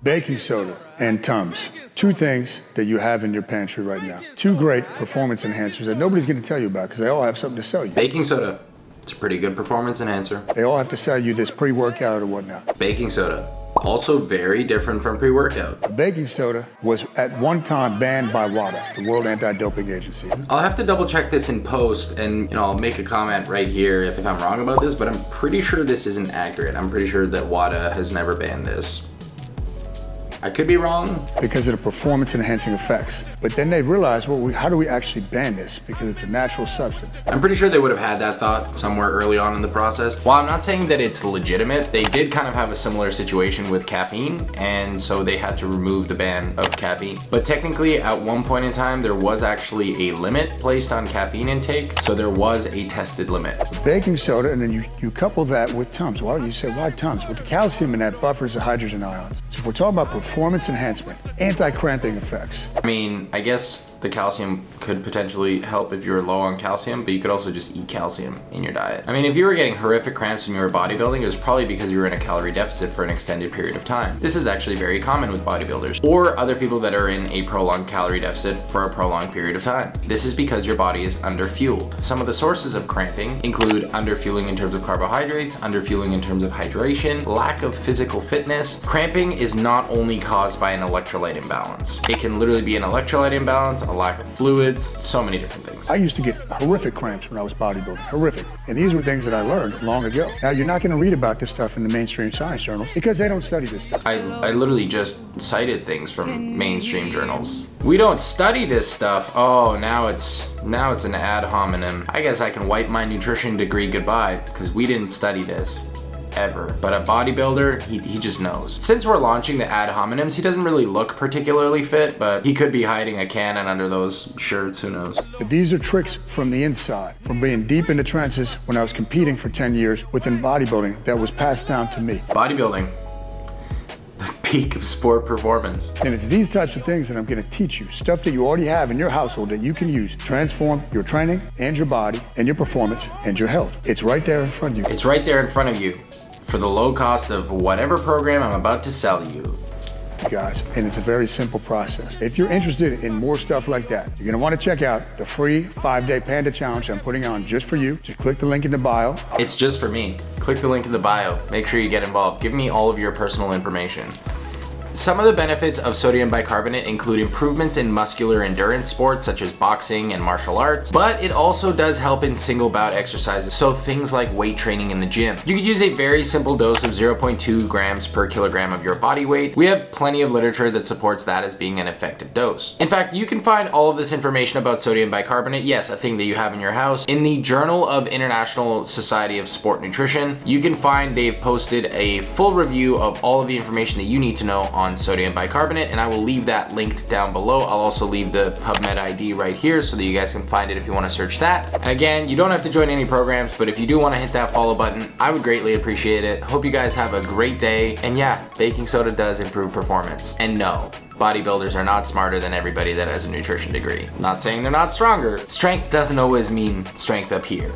Baking soda and Tums. Two things that you have in your pantry right now. Two great performance enhancers that nobody's going to tell you about because they all have something to sell you. Baking soda, it's a pretty good performance enhancer. They all have to sell you this pre-workout or whatnot. Baking soda, also very different from pre-workout. Baking soda was at one time banned by WADA, the World Anti-Doping Agency. I'll have to double check this in post and I'll make a comment right here if I'm wrong about this, but I'm pretty sure this isn't accurate. I'm pretty sure that WADA has never banned this. I could be wrong. Because of the performance enhancing effects. But then they realized, well, how do we actually ban this? Because it's a natural substance. I'm pretty sure they would have had that thought somewhere early on in the process. While I'm not saying that it's legitimate, they did kind of have a similar situation with caffeine, and so they had to remove the ban of caffeine. But technically, at one point in time, there was actually a limit placed on caffeine intake, so there was a tested limit. Baking soda, and then you couple that with Tums. Well, you say, why Tums? Well, the calcium in that buffers the hydrogen ions. So if we're talking about performance enhancement, anti-cramping effects. I mean, I guess the calcium could potentially help if you're low on calcium, but you could also just eat calcium in your diet. I mean, if you were getting horrific cramps when you were bodybuilding, it was probably because you were in a calorie deficit for an extended period of time. This is actually very common with bodybuilders or other people that are in a prolonged calorie deficit for a prolonged period of time. This is because your body is underfueled. Some of the sources of cramping include underfueling in terms of carbohydrates, underfueling in terms of hydration, lack of physical fitness. Cramping is not only caused by an electrolyte imbalance. It can literally be an electrolyte imbalance, a lack of fluids, so many different things. I used to get horrific cramps when I was bodybuilding, horrific. And these were things that I learned long ago. Now, you're not going to read about this stuff in the mainstream science journals because they don't study this stuff. I literally just cited things from mainstream journals. We don't study this stuff. Oh, now it's an ad hominem. I guess I can wipe my nutrition degree goodbye because we didn't study this. Ever. But a bodybuilder, he just knows. Since we're launching the ad hominems, he doesn't really look particularly fit, but he could be hiding a cannon under those shirts, who knows. But these are tricks from the inside, from being deep in the trenches when I was competing for 10 years within bodybuilding that was passed down to me. Bodybuilding, the peak of sport performance. And it's these types of things that I'm gonna teach you, stuff that you already have in your household that you can use to transform your training and your body and your performance and your health. It's right there in front of you. It's right there in front of you. For the low cost of whatever program I'm about to sell you. Guys, and it's a very simple process. If you're interested in more stuff like that, you're gonna wanna check out the free 5-day Panda Challenge I'm putting on just for you. Just click the link in the bio. It's just for me. Click the link in the bio. Make sure you get involved. Give me all of your personal information. Some of the benefits of sodium bicarbonate include improvements in muscular endurance sports such as boxing and martial arts, but it also does help in single bout exercises, so things like weight training in the gym. You could use a very simple dose of 0.2 grams per kilogram of your body weight. We have plenty of literature that supports that as being an effective dose. In fact, you can find all of this information about sodium bicarbonate, yes, a thing that you have in your house, in the Journal of International Society of Sport Nutrition. You can find they've posted a full review of all of the information that you need to know on sodium bicarbonate, and I will leave that linked down below. I'll also leave the PubMed ID right here so that you guys can find it if you want to search that. And again, you don't have to join any programs, but if you do want to hit that follow button, I would greatly appreciate it. Hope you guys have a great day. And yeah, baking soda does improve performance. And no, bodybuilders are not smarter than everybody that has a nutrition degree. Not saying they're not stronger. Strength doesn't always mean strength up here.